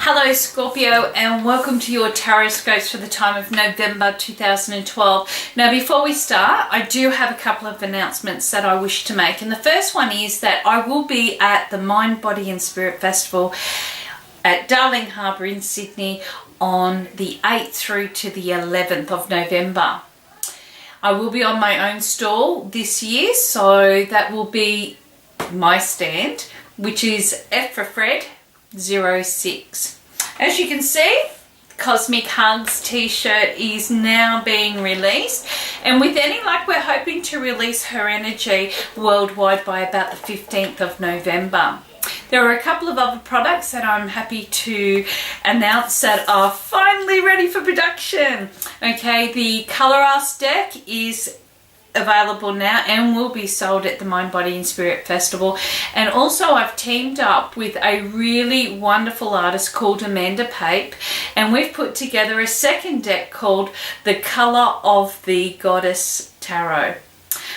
Hello Scorpio, and welcome to your Tarotscopes for the time of November 2012. Now before we start, I do have a couple of announcements that I wish to make, and the first one is that I will be at the Mind, Body and Spirit Festival at Darling Harbour in Sydney on the 8th through to the 11th of November. I will be on my own stall this year, so that will be my stand, which is F for Fred 06. As you can see, Cosmic Hugs t-shirt is now being released, and with any luck we're hoping to release her energy worldwide by about the 15th of November. There are a couple of other products that I'm happy to announce that are finally ready for production. Okay, the Colour Us deck is available now and will be sold at the Mind, Body and Spirit Festival. And also I've teamed up with a really wonderful artist called Amanda Pape, and we've put together a second deck called The Colour of the Goddess Tarot.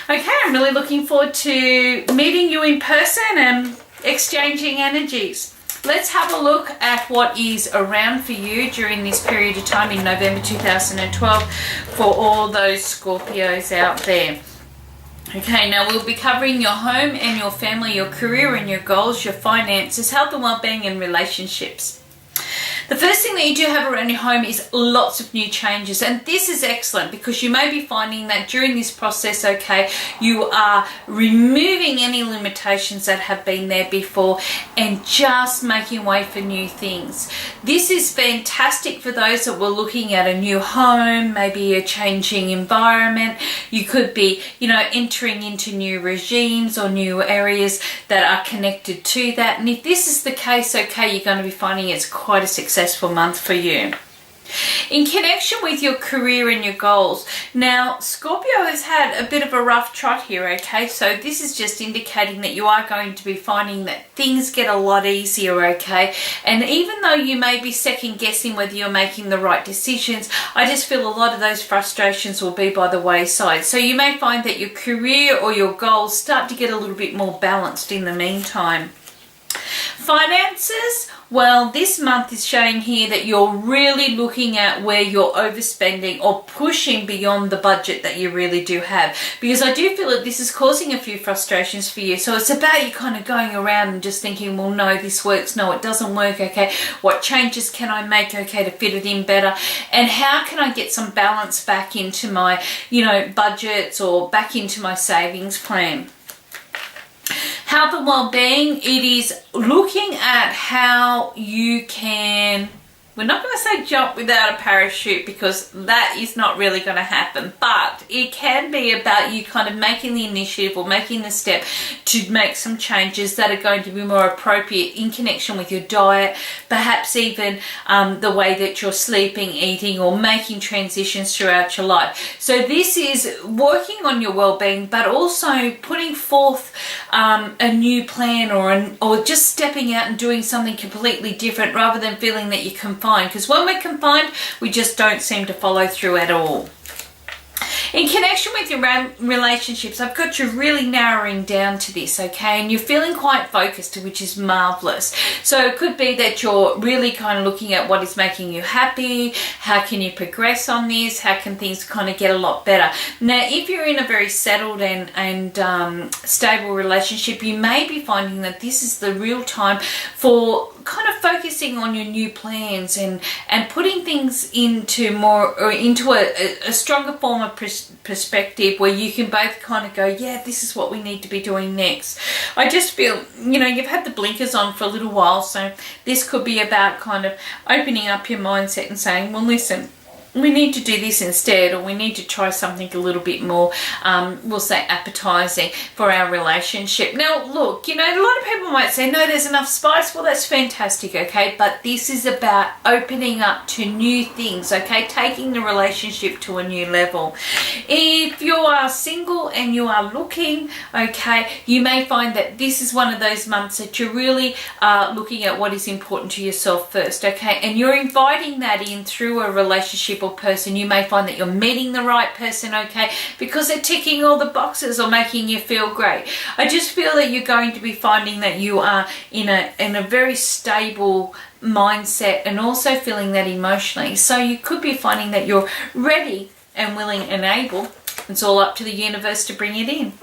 Okay, I'm really looking forward to meeting you in person and exchanging energies. Let's have a look at what is around for you during this period of time in November 2012 for all those Scorpios out there. Okay, now we'll be covering your home and your family, your career and your goals, your finances, health and well-being and relationships. The first thing that you do have around your home is lots of new changes, and this is excellent because you may be finding that during this process, okay, you are removing any limitations that have been there before and just making way for new things. This is fantastic for those that were looking at a new home, maybe a changing environment. You could be, entering into new regimes or new areas that are connected to that. And if this is the case, okay, you're going to be finding it's quite a successful month for you. In connection with your career and your goals, now Scorpio has had a bit of a rough trot here, okay, so this is just indicating that you are going to be finding that things get a lot easier, okay, and even though you may be second guessing whether you're making the right decisions, I just feel a lot of those frustrations will be by the wayside. So you may find that your career or your goals start to get a little bit more balanced in the meantime. Finances, well, this month is showing here that you're really looking at where you're overspending or pushing beyond the budget that you really do have, because I do feel that this is causing a few frustrations for you. So it's about you kind of going around and just thinking, well, no, this works, no, it doesn't work, okay, what changes can I make, okay, to fit it in better, and how can I get some balance back into my, budgets or back into my savings plan. Health and well-being, it is looking at how you can, we're not going to say jump without a parachute because that is not really going to happen, but it can be about you kind of making the initiative or making the step to make some changes that are going to be more appropriate in connection with your diet, perhaps even the way that you're sleeping, eating, or making transitions throughout your life. So this is working on your well-being, but also putting forth a new plan or just stepping out and doing something completely different rather than feeling that you're confined, because when we're confined we just don't seem to follow through at all. In connection with your relationships, I've got you really narrowing down to this, okay, and you're feeling quite focused, which is marvelous. So it could be that you're really kind of looking at what is making you happy, how can you progress on this, how can things kind of get a lot better. Now, if you're in a very settled and stable relationship, you may be finding that this is the real time for kind of focusing on your new plans and putting things into a stronger form of perspective where you can both kind of go, yeah, this is what we need to be doing next. I just feel, you've had the blinkers on for a little while, so this could be about kind of opening up your mindset and saying, well, listen, we need to do this instead, or we need to try something a little bit more, we'll say appetizing for our relationship. Now, look, a lot of people might say, no, there's enough spice. Well, that's fantastic, okay? But this is about opening up to new things, okay? Taking the relationship to a new level. If you are single and you are looking, okay, you may find that this is one of those months that you're really looking at what is important to yourself first, okay? And you're inviting that in through a relationship relationship or person, you may find that you're meeting the right person, okay, because they're ticking all the boxes or making you feel great. I just feel that you're going to be finding that you are in a very stable mindset and also feeling that emotionally. So you could be finding that you're ready and willing and able. It's all up to the universe to bring it in.